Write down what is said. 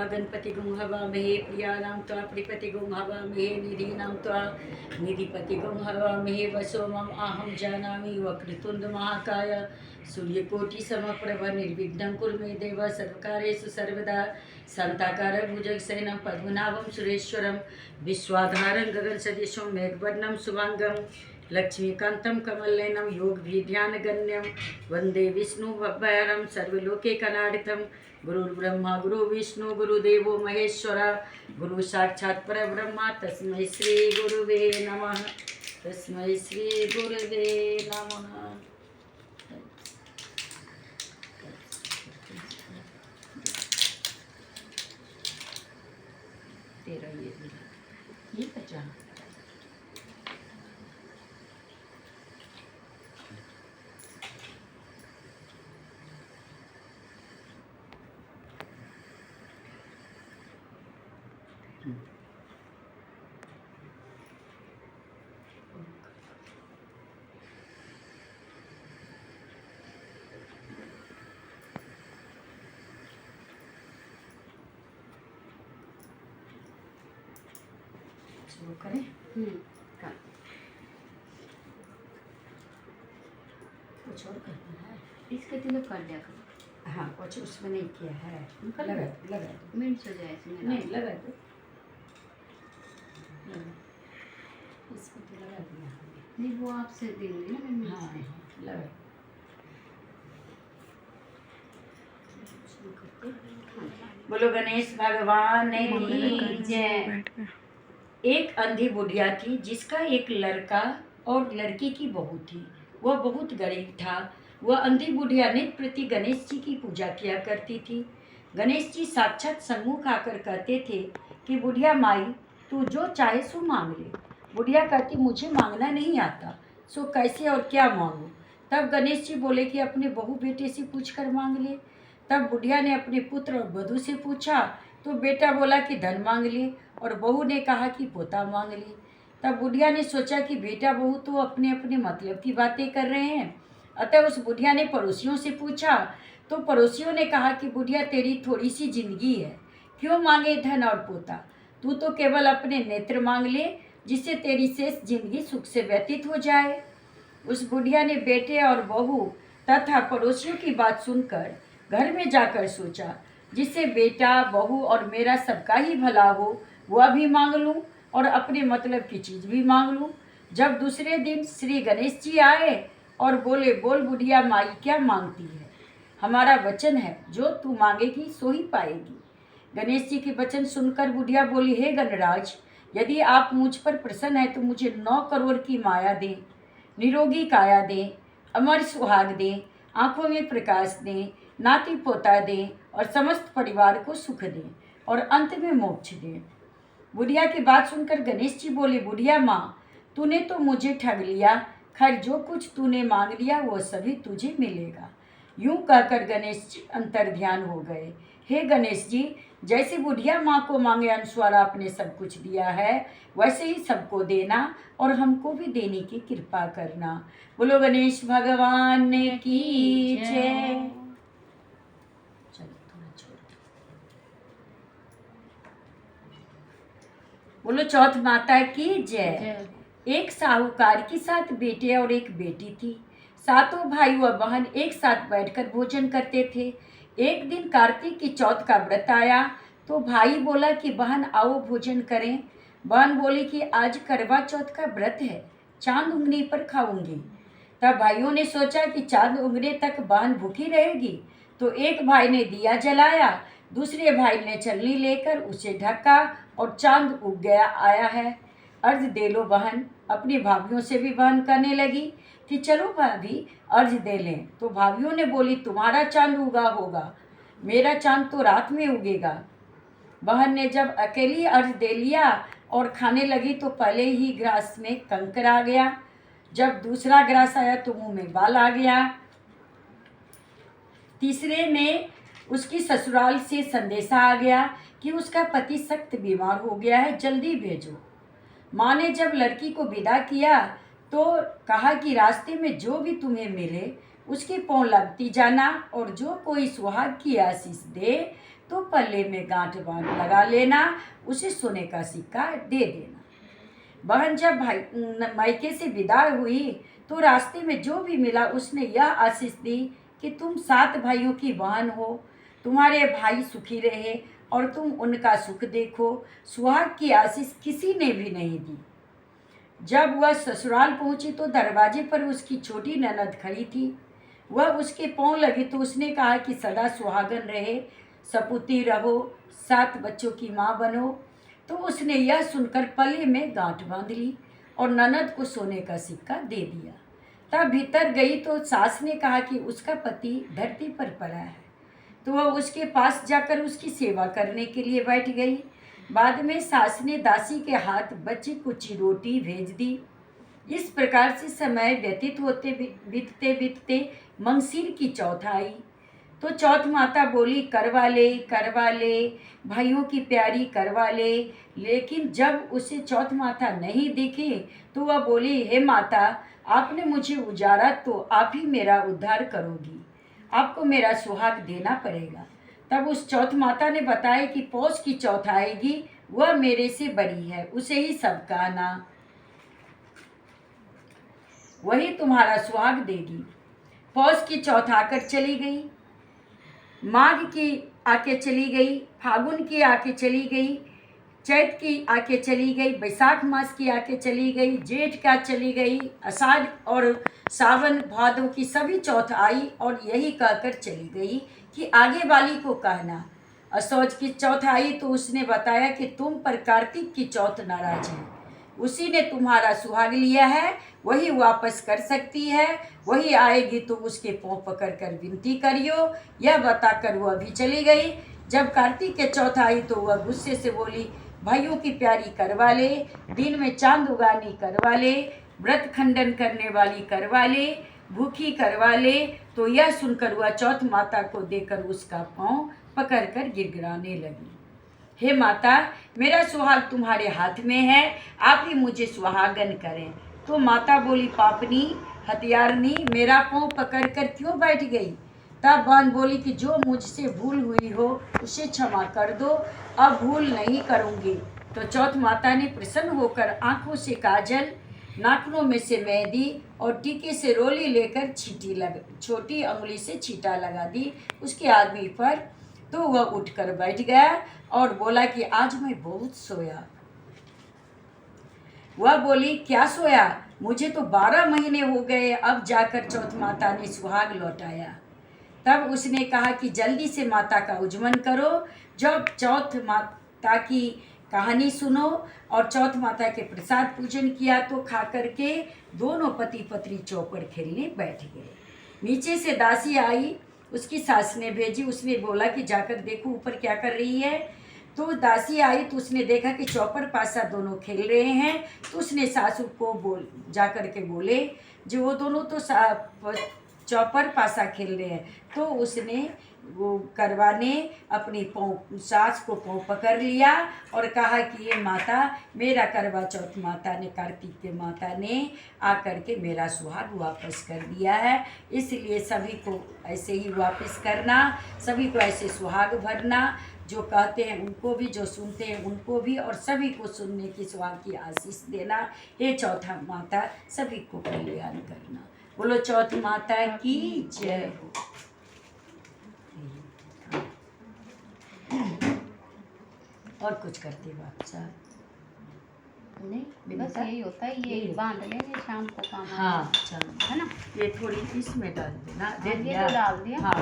गणपति गुं हवामहे प्रियाणां त्वा प्रिपति गुं हवामहे निधीनां त्वा निधिपति गुं हवामहे वसो मम अहं जानामि वक्रतुण्ड महाकाय सूर्यकोटि समप्रभ निर्विघ्नं कुरु मे देव सर्वकार्येषु सर्वदा शान्ताकारं भुजगशयनं पद्मनाभं सुरेश्वरं विश्वाधारं गगनसदृशं मेघवर्णं शुभांगं लक्ष्मीकान्तं कमलनयनं योगभिध्यानगम्यं वन्दे विष्णुभवभयहरं सर्वलोकैकनाथं गुरुर्ब्रह्मा गुरु विष्णु गुरुदेवो महेश्वरा गुरु साक्षात् परब्रह्मा तस्मै श्री गुरुवे नमः। तस्मै श्री गुरुवे नमः। तेरा ये 50 शुरू करें। कुछ और करना है इसके तिलक कर दिया करो। हाँ कुछ उसमें नहीं किया है। लगा मिनट हो जाए इसमें नहीं लगा दो इसमें तो लगा दिया हमने। नहीं वो आपसे देंगे ना मैं हाँ लगा शुरू करते। बोलो गणेश भगवान की जय। एक अंधी बुढ़िया थी जिसका एक लड़का और लड़की की बहू थी। वह बहुत गरीब था। वह अंधी बुढ़िया नित्य प्रति गणेश जी की पूजा किया करती थी। गणेश जी साक्षात सम्मुख आकर कहते थे कि बुढ़िया माई तू जो चाहे सो मांग ले। बुढ़िया कहती मुझे मांगना नहीं आता, सो कैसे और क्या मांगूं। तब गणेश जी बोले कि अपने बहू बेटे से पूछ कर मांग ले। तब बुढ़िया ने अपने पुत्र और वधू से पूछा तो बेटा बोला कि धन मांग ले और बहू ने कहा कि पोता मांग ले। तब बुढ़िया ने सोचा कि बेटा बहू तो अपने अपने मतलब की बातें कर रहे हैं। अतः उस बुढ़िया ने पड़ोसियों से पूछा तो पड़ोसियों ने कहा कि बुढ़िया तेरी थोड़ी सी जिंदगी है, क्यों मांगे धन और पोता। तू तो केवल अपने नेत्र मांग ले जिससे तेरी शेष जिंदगी सुख से व्यतीत हो जाए। उस बुढ़िया ने बेटे और बहू तथा पड़ोसियों की बात सुनकर घर में जाकर सोचा जिससे बेटा बहू और मेरा सबका ही भला हो वह भी मांग लूँ और अपने मतलब की चीज़ भी मांग लूँ। जब दूसरे दिन श्री गणेश जी आए और बोले बोल बुढ़िया माई क्या मांगती है, हमारा वचन है जो तू मांगेगी सो ही पाएगी। गणेश जी के वचन सुनकर बुढ़िया बोली हे गणराज यदि आप मुझ पर प्रसन्न है तो मुझे 9 करोड़ की माया दें, निरोगी काया दें, अमर सुहाग दें, आँखों में प्रकाश दें, नाती पोता दें और समस्त परिवार को सुख दें और अंत में मोक्ष दें। बुढ़िया की बात सुनकर गणेश जी बोले बुढ़िया माँ तूने तो मुझे ठग लिया, खैर जो कुछ तूने मांग लिया वो सभी तुझे मिलेगा। यूं कहकर गणेश जी अंतर ध्यान हो गए। हे गणेश जी जैसे बुढ़िया माँ को मांगे अनुसार आपने सब कुछ दिया है वैसे ही सबको देना और हमको भी देने की कृपा करना। बोलो गणेश भगवान की जय। बोलो चौथ माता की जय। एक साहूकार के 7 बेटे और एक बेटी थी। सातों भाई व बहन एक साथ बैठकर भोजन करते थे। एक दिन कार्तिक की चौथ का व्रत आया तो भाई बोला कि बहन आओ भोजन करें। बहन बोली कि आज करवा चौथ का व्रत है, चांद उगने पर खाऊंगी। तब भाइयों ने सोचा कि चांद उगने तक बहन भूखी रहेगी तो एक भाई ने दिया जलाया, दूसरे भाई ने छलनी लेकर उसे ढका और चांद उग गया आया है। अर्घ दे लो बहन। अपनी भाभीयों से भी बहन कहने लगी कि चलो भाभी अर्घ दे लें। तो भाभीयों ने बोली तुम्हारा चांद उगा होगा, मेरा चांद तो रात में उगेगा। बहन ने जब अकेली अर्घ दे लिया और खाने लगी तो पहले ही ग्रास में कंकर आ गया। जब दूसरा ग्रास आया तो मुंह में बाल आ गया। तीसरे में उसकी ससुराल से संदेशा आ गया कि उसका पति सख्त बीमार हो गया है, जल्दी भेजो। माँ ने जब लड़की को विदा किया तो कहा कि रास्ते में जो भी तुम्हें मिले उसके पाँव लगती जाना और जो कोई सुहाग की आशीष दे तो पल्ले में गांठ बांध लगा लेना, उसे सोने का सिक्का दे देना। बहन जब मायके से विदा हुई तो रास्ते में जो भी मिला उसने यह आशीष दी कि तुम 7 भाइयों की बहन हो, तुम्हारे भाई सुखी रहे और तुम उनका सुख देखो। सुहाग की आशीष किसी ने भी नहीं दी। जब वह ससुराल पहुंची तो दरवाजे पर उसकी छोटी ननद खड़ी थी। वह उसके पांव लगी तो उसने कहा कि सदा सुहागन रहे, सपूती रहो, 7 बच्चों की माँ बनो। तो उसने यह सुनकर पल्ले में गांठ बांध ली और ननद को सोने का सिक्का दे दिया। तब भीतर गई तो सास ने कहा कि उसका पति धरती पर पड़ा है, तो वह उसके पास जाकर उसकी सेवा करने के लिए बैठ गई। बाद में सास ने दासी के हाथ बच्ची को चिरोटी भेज दी। इस प्रकार से समय व्यतीत होते बीतते बीतते मंगसीर की चौथ आई। तो चौथ माता बोली करवा ले, भाइयों की प्यारी करवा ले। लेकिन जब उसे चौथ माता नहीं दिखी तो वह बोली, हे माता, आपने मुझे उजाड़ा तो आप ही मेरा उद्धार करोगी, आपको मेरा सुहाग देना पड़ेगा। तब उस चौथ माता ने बताया कि पौष की चौथ आएगी, वह मेरे से बड़ी है, उसे ही सब कहना, वही तुम्हारा सुहाग देगी। पौष की चौथ आकर चली गई, माघ की आके चली गई, फागुन की आके चली गई, चैत की आके चली गई, बैसाख मास की आके चली गई, जेठ का चली गई, आषाढ़ और सावन भादों की सभी चौथ आई और यही कहकर चली गई कि आगे वाली को कहना। असौज की चौथ आई तो उसने बताया कि तुम पर कार्तिक की चौथ नाराज है, उसी ने तुम्हारा सुहाग लिया है, वही वापस कर सकती है, वही आएगी तो उसके पाँव पकड़ कर विनती करियो। यह बताकर वह भी चली गई। जब कार्तिक के चौथ आई तो वह गुस्से से बोली, भाइयों की प्यारी करवा ले, दिन में चांद उगानी करवा ले, व्रत खंडन करने वाली करवा ले, भूखी करवा ले। तो यह सुनकर वह चौथ माता को देकर उसका पाँव पकड़कर गिड़गिड़ाने लगी। हे माता, मेरा सुहाग तुम्हारे हाथ में है, आप ही मुझे सुहागन करें। तो माता बोली, पापनी हथियारनी, मेरा पाँव पकड़कर क्यों बैठ गई? तब बहन बोली कि जो मुझसे भूल हुई हो उसे क्षमा कर दो, अब भूल नहीं करूँगी। तो चौथ माता ने प्रसन्न होकर आंखों से काजल, नाखूनों में से मेहंदी और टीके से रोली लेकर छोटी अंगुली से छींटा लगा दी उसके आदमी पर। तो वह उठकर बैठ गया और बोला कि आज मैं बहुत सोया। वह बोली, क्या सोया? मुझे तो 12 महीने हो गए, अब जाकर चौथ माता ने सुहाग लौटाया। तब उसने कहा कि जल्दी से माता का उज्जमन करो। जब चौथ माता की कहानी सुनो और चौथ माता के प्रसाद पूजन किया तो खा करके दोनों पति पत्नी चौपड़ खेलने बैठ गए। नीचे से दासी आई, उसकी सास ने भेजी, उसने बोला कि जाकर देखो ऊपर क्या कर रही है। तो दासी आई तो उसने देखा कि चौपड़ पासा दोनों खेल रहे हैं। तो उसने सासू को जाकर के बोले, जो वो दोनों तो चौपड़ पासा खेल रहे हैं। तो उसने वो करवा ने अपनी सास को पाँव पकड़ लिया और कहा कि ये माता, मेरा करवा चौथ माता ने, कार्तिक के माता ने आकर के मेरा सुहाग वापस कर दिया है, इसलिए सभी को ऐसे ही वापस करना, सभी को ऐसे सुहाग भरना, जो कहते हैं उनको भी, जो सुनते हैं उनको भी, और सभी को सुनने की सुहाग की आशीष देना। हे चौथा माता, सभी को कल्याण करना। बोलो चौथ माता की जय हो। और कुछ करते बात साहब? नहीं, बस यही होता है, ये बांध लेंगे शाम को काम। हाँ, है ना? ये थोड़ी इसमें डाल देना, ये तो डाल दिया। हाँ।